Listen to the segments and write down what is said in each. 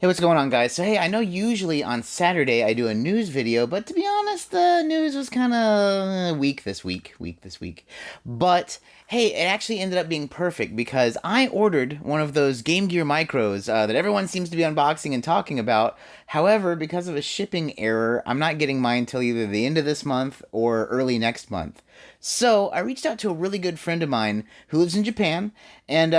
Hey, what's going on, guys? So, hey, I know usually on Saturday I do a news video, but to be honest, the news was kind of weak this week. But hey, it actually ended up being perfect because I ordered one of those Game Gear micros that everyone seems to be unboxing and talking about. However, because of a shipping error, I'm not getting mine till either the end of this month or early next month. So I reached out to a really good friend of mine who lives in Japan, and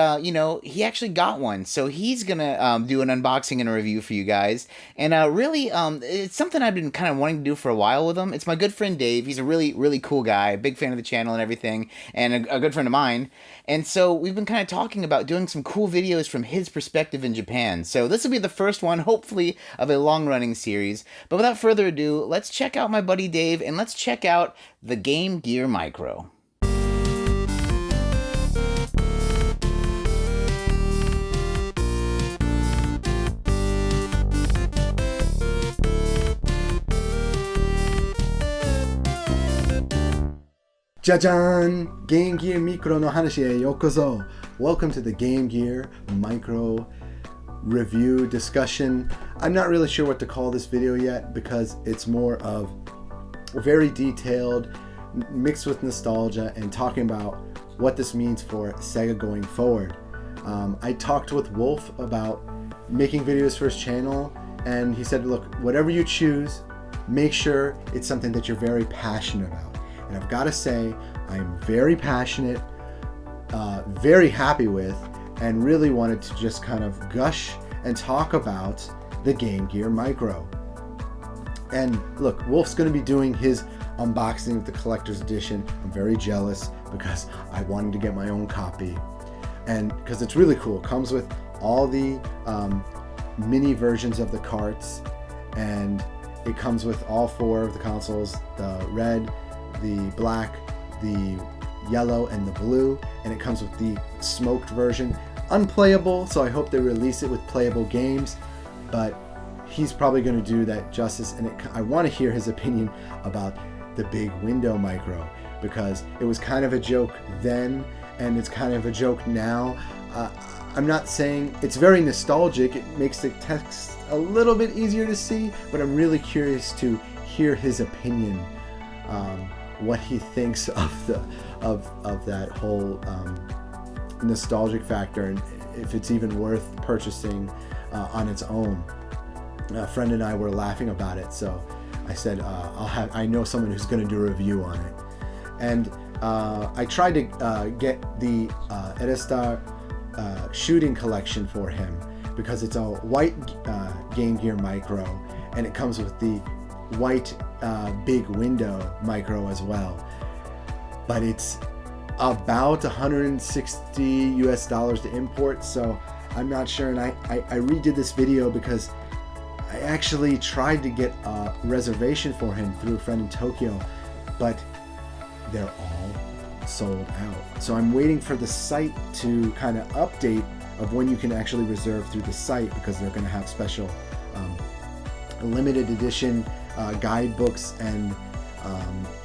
he actually got one. So he's gonna do an unboxing and a review for you guys. And really, it's something I've been kind of wanting to do for a while with him. It's my good friend Dave. He's a really cool guy, big fan of the channel and everything, and a good friend of mine. And so we've been kind of talking about doing some cool videos from his perspective in Japan. So this will be the first one, hopefully, of a long-running series. But without further ado, let's check out my buddy Dave, and let's check out the Game Gear Micro. Jajan! Game Gear Micro no Hanashi e yokozo. Welcome to the Game Gear Micro review discussion. I'm not really sure what to call this video yet because it's more of very detailed, mixed with nostalgia, and talking about what this means for Sega going forward. I talked with Wolf about making videos for his channel, and he said, look, whatever you choose, make sure it's something that you're very passionate about. And I've got to say, I'm very passionate, very happy with, and really wanted to just kind of gush and talk about the Game Gear Micro. And look, Wolf's going to be doing his unboxing of the collector's edition. I'm very jealous because I wanted to get my own copy. And because it's really cool. It comes with all the mini versions of the carts, and it comes with all four of the consoles, the red, the black, the yellow, and the blue, and it comes with the smoked version. Unplayable, so I hope they release it with playable games, but he's probably going to do that justice, and I want to hear his opinion about the big window micro, because it was kind of a joke then, and it's kind of a joke now. I'm not saying it's very nostalgic, it makes the text a little bit easier to see, but I'm really curious to hear his opinion, what he thinks of that whole nostalgic factor, and if it's even worth purchasing on its own. A friend and I were laughing about it, so I said I know someone who's going to do a review on it. And I tried to get the Erestar shooting collection for him because it's a white Game Gear Micro, and it comes with the white big window micro as well, but it's about $160 to import, so I'm not sure. And I redid this video because I actually tried to get a reservation for him through a friend in Tokyo, but they're all sold out. So I'm waiting for the site to kind of update of when you can actually reserve through the site, because they're going to have special limited edition guidebooks, and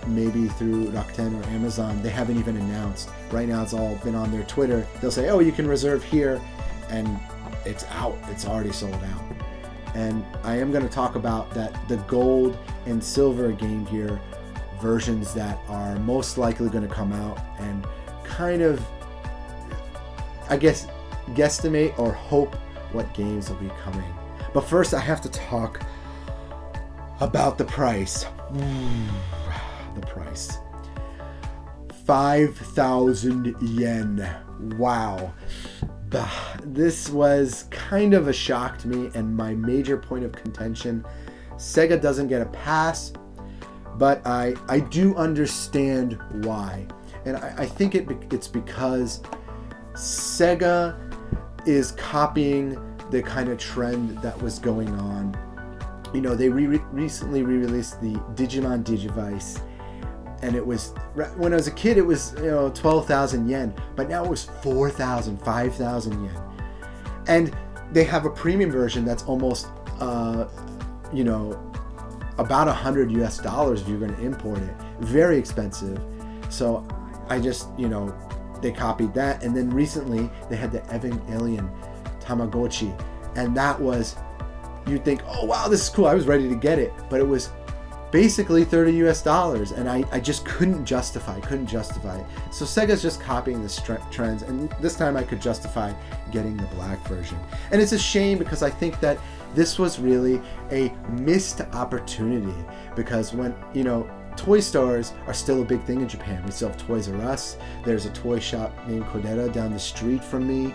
maybe through Rakuten or Amazon. They haven't even announced. Right now it's all been on their Twitter. They'll say, oh, you can reserve here, and it's out. It's already sold out. And I am going to talk about that the gold and silver Game Gear versions that are most likely going to come out, and kind of, I guess, guesstimate or hope what games will be coming. But first I have to talk about the price. The price. 5,000 yen. Wow. This was kind of a shock to me, and my major point of contention. Sega doesn't get a pass, but I do understand why. And I think it's because Sega is copying the kind of trend that was going on. You know, they recently re-released the Digimon Digivice, and it was, when I was a kid, it was 12,000 yen, but now it was 4,000, 5,000 yen. And they have a premium version that's almost about $100 US if you're going to import it. Very expensive. So I just, they copied that. And then recently they had the Evangelion Tamagotchi, and that was you'd think, oh wow, this is cool, I was ready to get it, but it was basically $30 US, and I just couldn't justify it. So Sega's just copying this trends, and this time I could justify getting the black version. And it's a shame because I think that this was really a missed opportunity, because when, you know, toy stores are still a big thing in Japan. We still have Toys R Us. There's a toy shop named Kodera down the street from me.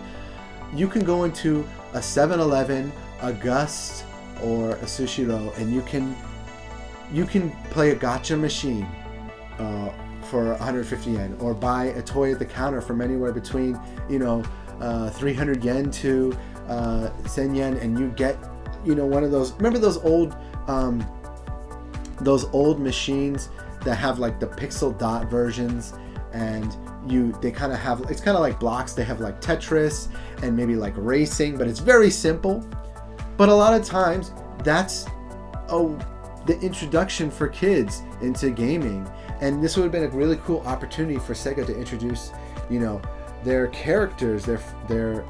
You can go into a 7-Eleven, a Gust, or a Sushiro, and you can play a gacha machine for 150 yen, or buy a toy at the counter from anywhere between, you know, 300 yen to 10 yen, and you get, you know, one of those. Remember those old machines that have like the pixel dot versions, and they kind of have, it's kind of like blocks. They have like Tetris and maybe like racing, but it's very simple. But a lot of times that's the introduction for kids into gaming, and this would have been a really cool opportunity for Sega to introduce, you know, their characters, their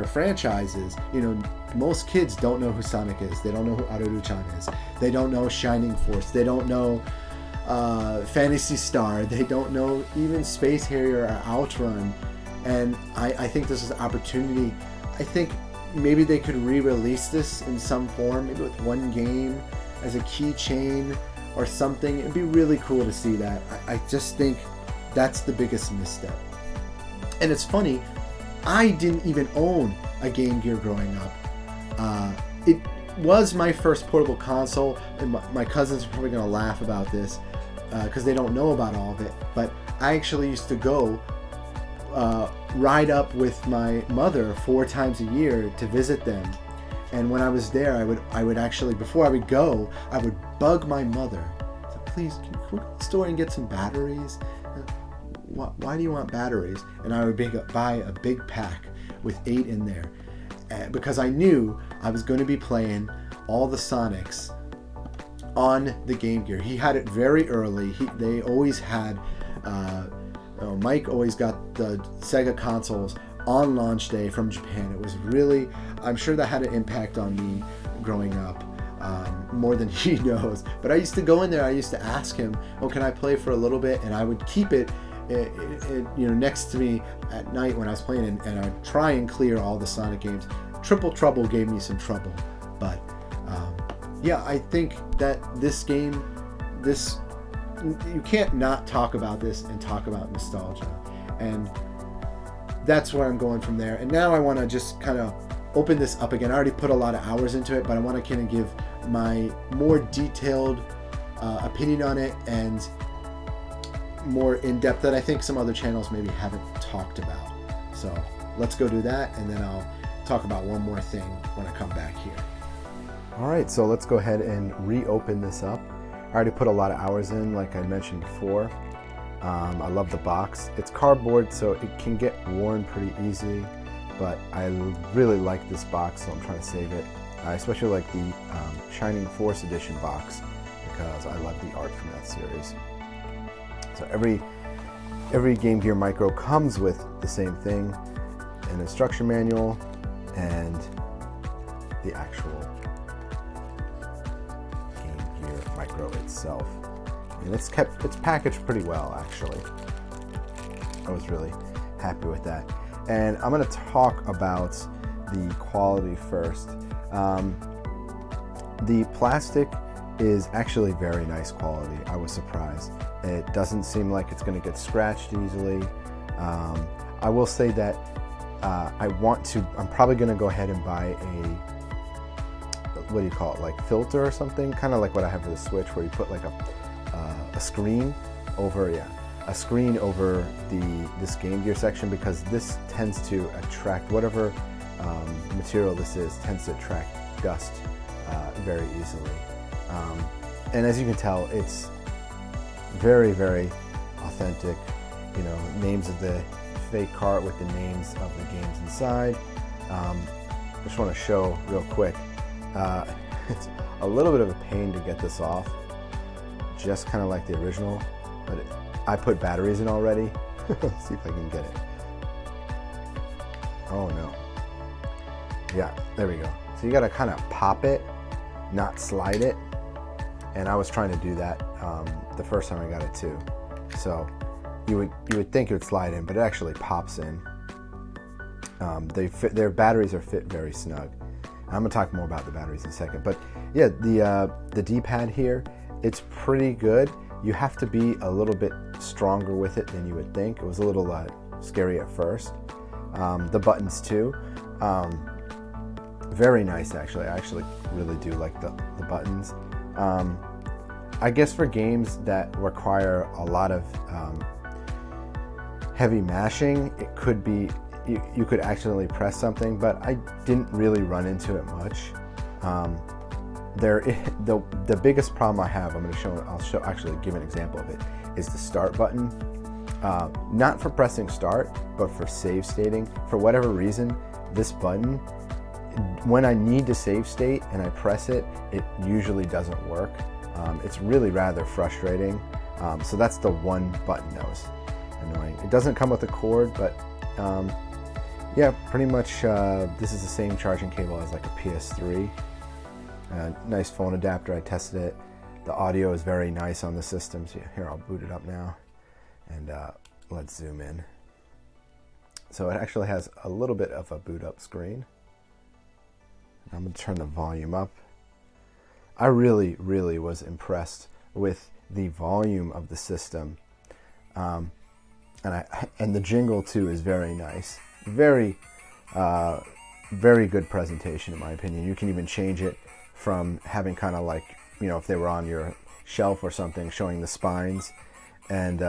franchises. You know, most kids don't know who Sonic is. They don't know who Aruru-chan is. They don't know Shining Force. They don't know Phantasy Star. They don't know even Space Harrier or Outrun. And I think this is an opportunity. I think maybe they could re-release this in some form, maybe with one game as a keychain or something. It'd be really cool to see that. I just think that's the biggest misstep. And it's funny, I didn't even own a Game Gear growing up. It was my first portable console, and my cousins are probably going to laugh about this because they don't know about all of it, but I actually used to go ride up with my mother 4 times a year to visit them. And when I was there, I would actually, before I would go, I would bug my mother. So, please, can we go to the store and get some batteries? Why do you want batteries? And I would buy a big pack with 8 in there, because I knew I was going to be playing all the Sonics on the Game Gear. He had it very early. They always had, Mike always got the Sega consoles on launch day from Japan. It was really, I'm sure that had an impact on me growing up, more than he knows. But I used to go in there, I used to ask him, oh, can I play for a little bit? And I would keep it, you know, next to me at night when I was playing, and I'd try and clear all the Sonic games. Triple Trouble gave me some trouble, but yeah, I think that this game, you can't not talk about this and talk about nostalgia, and that's where I'm going from there. And now I want to just kind of open this up again. I already put a lot of hours into it, but I want to kind of give my more detailed opinion on it, and more in-depth that I think some other channels maybe haven't talked about. So let's go do that, and then I'll talk about one more thing when I come back here. All right, so let's go ahead and reopen this up. I already put a lot of hours in, like I mentioned before. I love the box. It's cardboard, so it can get worn pretty easily, but I really like this box, so I'm trying to save it. I especially like the Shining Force Edition box, because I love the art from that series. So every Game Gear Micro comes with the same thing, an instruction manual and the actual Game Gear Micro itself. And it's packaged pretty well, actually. I was really happy with that. And I'm going to talk about the quality first. The plastic is actually very nice quality. I was surprised. It doesn't seem like it's going to get scratched easily. I will say that I'm probably going to go ahead and buy what do you call it, like filter or something, kind of like what I have for the Switch, where you put like a screen over, this Game Gear section, because this tends to attract, whatever material this is, tends to attract dust very easily. And as you can tell, it's very, very authentic. You know, names of the fake cart with the names of the games inside. I just want to show real quick. It's a little bit of a pain to get this off, just kind of like the original, but I put batteries in already. Let's see if I can get it. Oh no. Yeah, there we go. So you gotta kind of pop it not slide it, and I was trying to do that the first time I got it too. So you would think it would slide in, but it actually pops in. Their batteries are fit very snug. I'm gonna talk more about the batteries in a second, but yeah, the D-pad here, it's pretty good. You have to be a little bit stronger with it than you would think. It was a little scary at first. The buttons too, very nice actually. I actually really do like the buttons. I guess for games that require a lot of heavy mashing, it could be you could accidentally press something, but I didn't really run into it much. The biggest problem I have, I'll actually give an example of it, is the start button. Not for pressing start, but for save stating. For whatever reason, this button, when I need to save state and I press it, it usually doesn't work. It's really rather frustrating. So that's the one button that was annoying. It doesn't come with a cord, but yeah, pretty much this is the same charging cable as like a PS3. Nice phone adapter, I tested it. The audio is very nice on the system. So here, I'll boot it up now, and let's zoom in. So it actually has a little bit of a boot up screen. I'm gonna turn the volume up. I really was impressed with the volume of the system. And the jingle too is very nice. Very good presentation in my opinion. You can even change it from having kind of like, you know, if they were on your shelf or something, showing the spines. And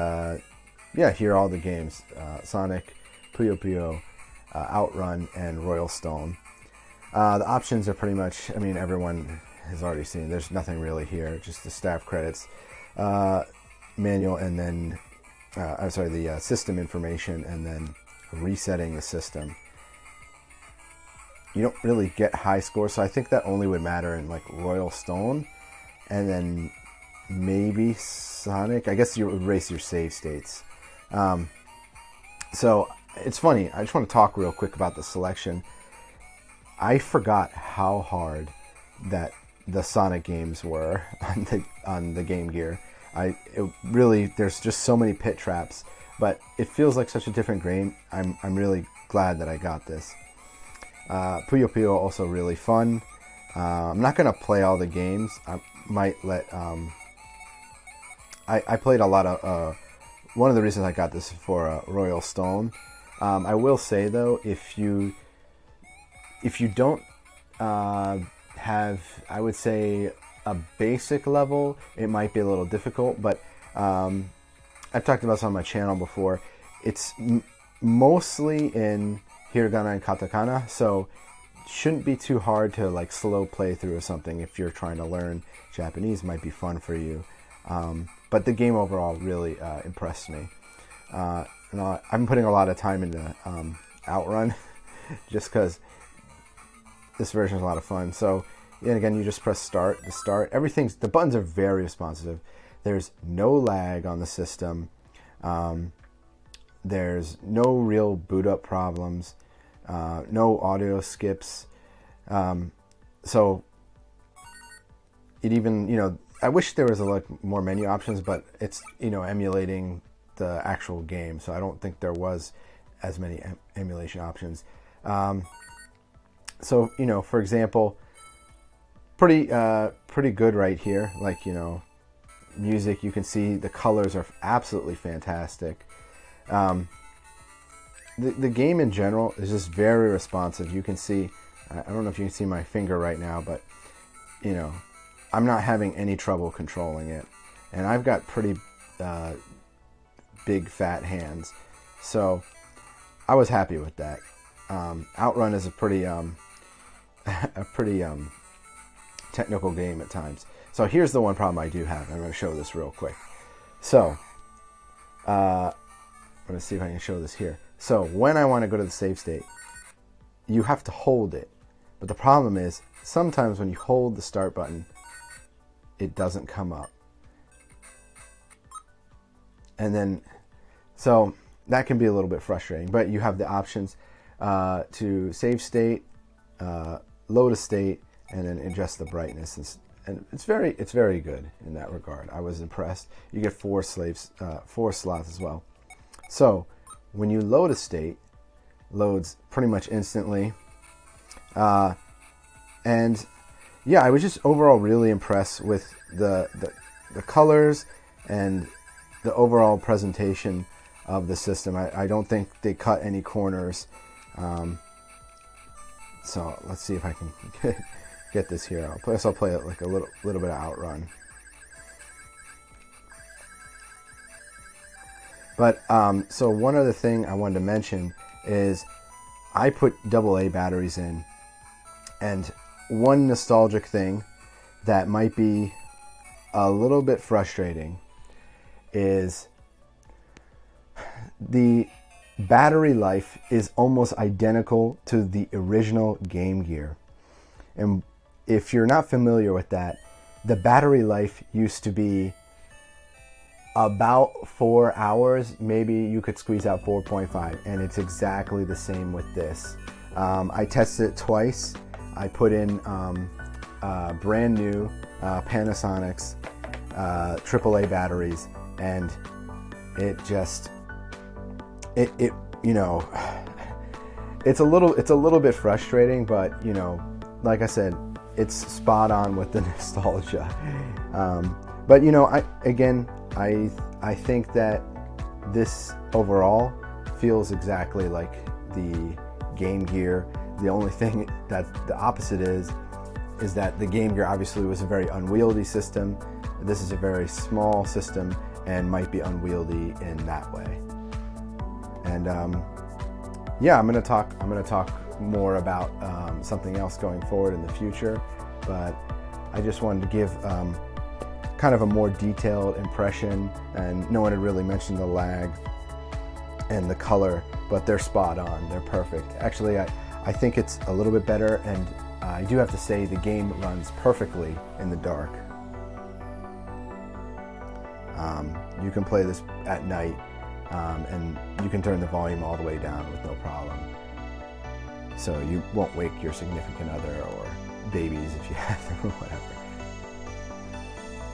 yeah, here are all the games. Sonic, Puyo Puyo, Outrun, and Royal Stone. The options are pretty much, I mean, everyone has already seen. There's nothing really here, just the staff credits, manual, and then, I'm sorry, the system information, and then resetting the system. You don't really get high scores, so I think that only would matter in like Royal Stone, and then maybe Sonic. I guess you erase your save states. So it's funny, I just want to talk real quick about the selection. I forgot how hard that the Sonic games were on the GameGear. There's just so many pit traps, but it feels like such a different game. I'm really glad that I got this. Puyo Puyo also really fun. I'm not gonna play all the games. I might let. I played a lot of. One of the reasons I got this for Royal Stone. I will say though, if you don't have, I would say, a basic level, it might be a little difficult. But I've talked about this on my channel before. It's mostly in hiragana and katakana, so shouldn't be too hard to like slow play through or something. If you're trying to learn Japanese, might be fun for you. But the game overall really impressed me. I'm putting a lot of time into Outrun just because this version is a lot of fun. So, and again, you just press start to start. The buttons are very responsive. There's no lag on the system. There's no real boot up problems. No audio skips. So it even, you know, I wish there was more menu options, but it's, you know, emulating the actual game, so I don't think there was as many emulation options. So, you know, for example, pretty good right here. Like, you know, music, you can see the colors are absolutely fantastic. The game in general is just very responsive. You can see, I don't know if you can see my finger right now, but, you know, I'm not having any trouble controlling it. And I've got pretty big fat hands, so I was happy with that. Outrun is a pretty technical game at times. So here's the one problem I do have. I'm going to show this real quick. So I'm going to see if I can show this here. So when I want to go to the save state, you have to hold it. But the problem is, sometimes when you hold the start button, it doesn't come up. And then, so that can be a little bit frustrating, but you have the options to save state, load a state, and then adjust the brightness. And it's very good in that regard. I was impressed. You get 4 slots as well. So when you load a state, loads pretty much instantly. And yeah, I was just overall really impressed with the colors and the overall presentation of the system. I don't think they cut any corners. So let's see if I can get this here. I'll play it like a little bit of Outrun. But so one other thing I wanted to mention is I put AA batteries in, and one nostalgic thing that might be a little bit frustrating is the battery life is almost identical to the original GameGear. And if you're not familiar with that, the battery life used to be about 4 hours. Maybe you could squeeze out 4.5, and it's exactly the same with this. I tested it twice. I put in brand new Panasonic's AAA batteries, and it you know, it's a little bit frustrating, but you know, like I said, it's spot on with the nostalgia. But you know, I think that this overall feels exactly like the GameGear. The only thing that the opposite is that the GameGear obviously was a very unwieldy system. This is a very small system and might be unwieldy in that way. And yeah, I'm gonna talk more about something else going forward in the future, but I just wanted to give kind of a more detailed impression, and no one had really mentioned the lag and the color, but they're spot on, they're perfect. Actually, I think it's a little bit better, and I do have to say the game runs perfectly in the dark. You can play this at night, and you can turn the volume all the way down with no problem. So you won't wake your significant other or babies if you have them or whatever.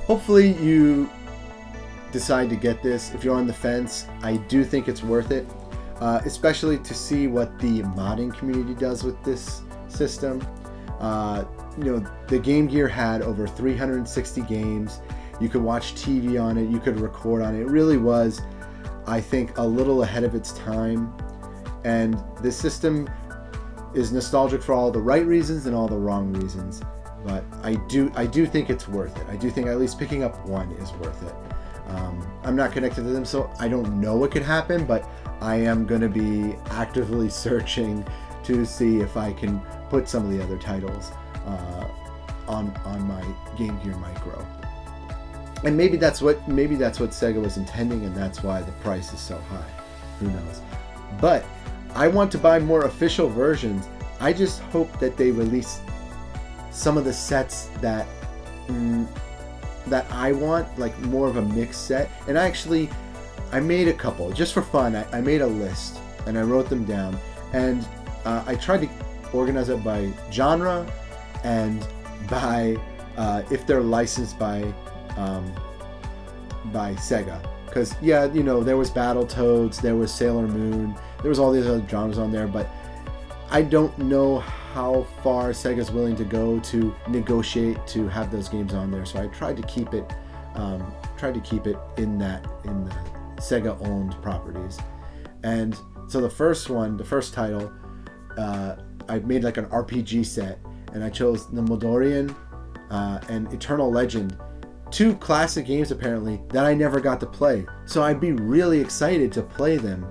Hopefully you decide to get this. If you're on the fence, I do think it's worth it, especially to see what the modding community does with this system. You know, the GameGear had over 360 games. You could watch TV on it, you could record on it. It really was, I think, a little ahead of its time. And this system is nostalgic for all the right reasons and all the wrong reasons. But I do think it's worth it. I do think at least picking up one is worth it. I'm not connected to them, so I don't know what could happen, but I am going to be actively searching to see if I can put some of the other titles on my GameGear Micro. And maybe that's what Sega was intending, and that's why the price is so high. Who knows? But I want to buy more official versions. I just hope that they release some of the sets that I want, like more of a mixed set. And I made a couple just for fun. I made a list and I wrote them down, and I tried to organize it by genre and by if they're licensed by Sega. Because yeah, you know, there was Battletoads, there was Sailor Moon, there was all these other genres on there, but I don't know how far Sega's willing to go to negotiate to have those games on there. So I tried to keep it in the Sega-owned properties. And so the first title, I made like an RPG set, and I chose the Moldorian and Eternal Legend, 2 classic games apparently that I never got to play. So I'd be really excited to play them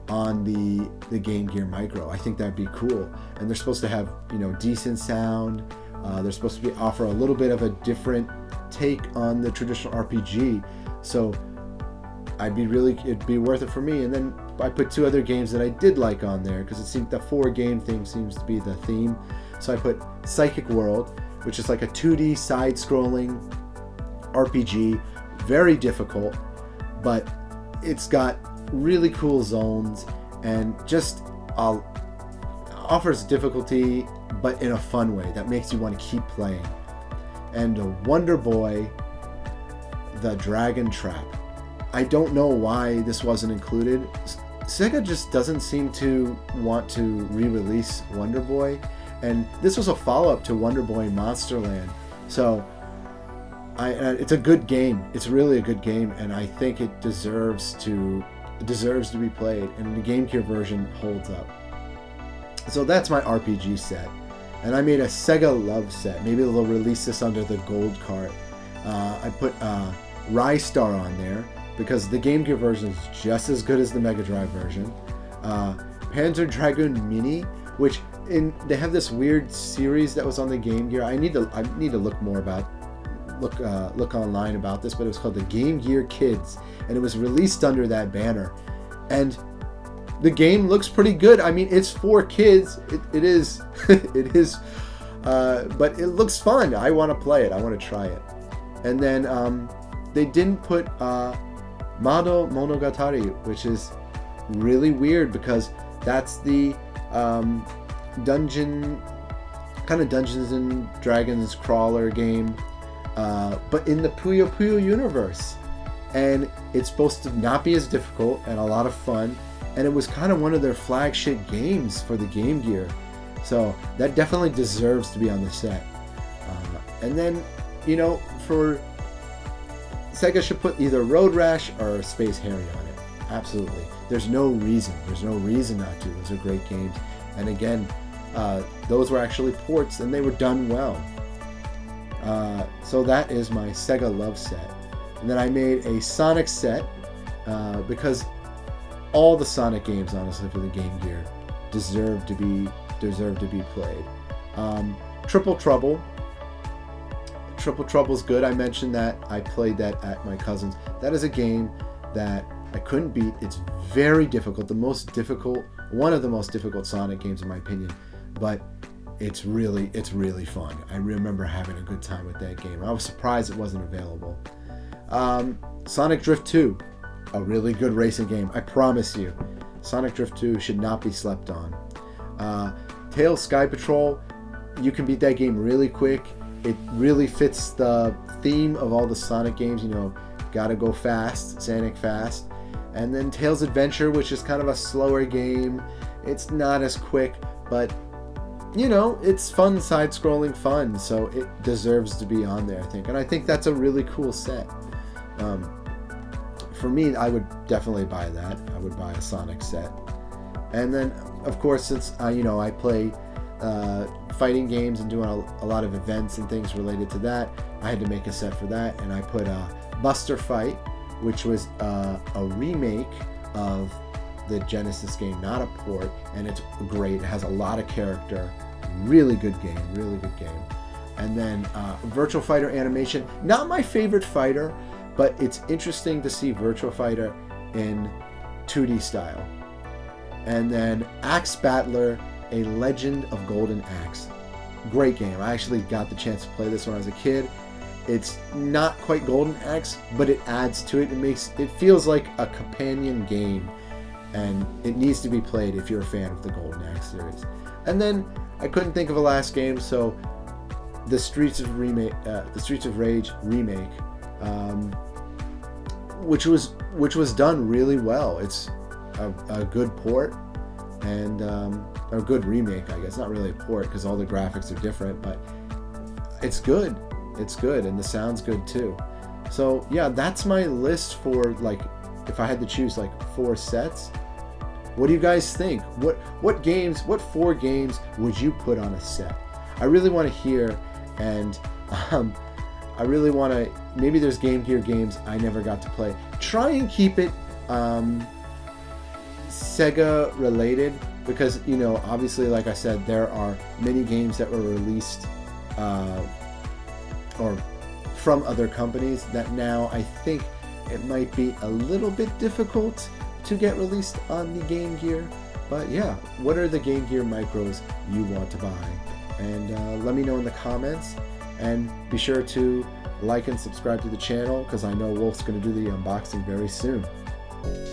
on the GameGear Micro. I think that'd be cool. And they're supposed to have, you know, decent sound. They're supposed to offer a little bit of a different take on the traditional RPG. So it'd be worth it for me. And then I put 2 other games that I did like on there, because it seemed the 4-game theme seems to be the theme. So I put Psychic World, which is like a 2D side-scrolling RPG, very difficult, but it's got really cool zones and just offers difficulty but in a fun way that makes you want to keep playing. And Wonder Boy, The Dragon Trap. I don't know why this wasn't included. Sega just doesn't seem to want to re-release Wonder Boy, and this was a follow-up to Wonder Boy Monsterland. So it's a good game. It's really a good game, and I think it deserves to be played, and the GameGear version holds up. So that's my RPG set, and I made a Sega Love set. Maybe they'll release this under the gold card. I put Rystar on there because the GameGear version is just as good as the Mega Drive version. Panzer Dragoon Mini, which they have this weird series that was on the GameGear. I need to look online about this, but it was called the GameGear Kids, and it was released under that banner. And the game looks pretty good. I mean, it's for kids. It is, it is, but it looks fun. I want to play it. I want to try it. And then they didn't put Mado Monogatari, which is really weird because that's the Dungeons and Dragons crawler game, but in the Puyo Puyo universe. And it's supposed to not be as difficult and a lot of fun. And it was kind of one of their flagship games for the Game Gear. So that definitely deserves to be on the set. And then, for Sega should put either Road Rash or Space Harry on it. Absolutely. There's no reason not to. Those are great games. And again, those were actually ports and they were done well. So that is my Sega Love set. And then I made a Sonic set because all the Sonic games, honestly, for the Game Gear deserve to be played. Triple Trouble. Triple Trouble's good. I mentioned that. I played that at my cousin's. That is a game that I couldn't beat. It's very difficult. One of the most difficult Sonic games in my opinion. But it's really fun. I remember having a good time with that game. I was surprised it wasn't available. Sonic Drift 2, a really good racing game. I promise you, Sonic Drift 2 should not be slept on. Tails Sky Patrol, you can beat that game really quick. It really fits the theme of all the Sonic games. Gotta go fast, Sonic fast. And then Tails Adventure, which is kind of a slower game. It's not as quick, but it's fun, side-scrolling fun, so it deserves to be on there, I think. And I think that's a really cool set. For me, I would definitely buy that. I would buy a Sonic set. And then, of course, since I play fighting games and doing a lot of events and things related to that, I had to make a set for that. And I put Buster Fight, which was a remake of the Genesis game, not a port, and it's great. It has a lot of character. Really good game. And then Virtual Fighter Animation, not my favorite fighter, but it's interesting to see Virtual Fighter in 2D style. And then Axe Battler, A Legend of Golden Axe. Great game. I actually got the chance to play this when I was a kid. It's not quite Golden Axe, but it adds to it. It feels like a companion game, and it needs to be played if you're a fan of the Golden Axe series. And then I couldn't think of a last game, so the Streets of Rage remake, which was done really well. It's a good port and a good remake, I guess. Not really a port because all the graphics are different, but it's good. It's good, and the sound's good too. So yeah, that's my list for, like, if I had to choose like 4 sets. What do you guys think? What 4 games would you put on a set? I really want to hear, and I really want to. Maybe there's Game Gear games I never got to play. Try and keep it Sega related, because obviously, like I said, there are many games that were released or from other companies that now I think it might be a little bit difficult to get released on the Game Gear. But yeah, what are the Game Gear micros you want to buy? And let me know in the comments, and be sure to like and subscribe to the channel, because I know Wolf's going to do the unboxing very soon.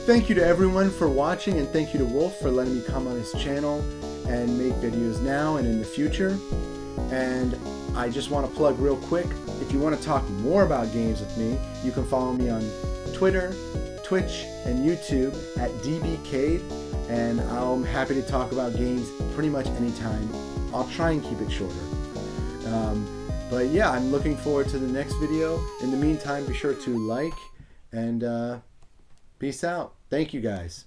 Thank you to everyone for watching, and thank you to Wolf for letting me come on his channel and make videos now and in the future. And I just want to plug real quick, if you want to talk more about games with me, you can follow me on Twitter, Twitch, and YouTube at DBCADE, and I'm happy to talk about games pretty much anytime. I'll try and keep it shorter. But yeah, I'm looking forward to the next video. In the meantime, be sure to like and peace out. Thank you guys.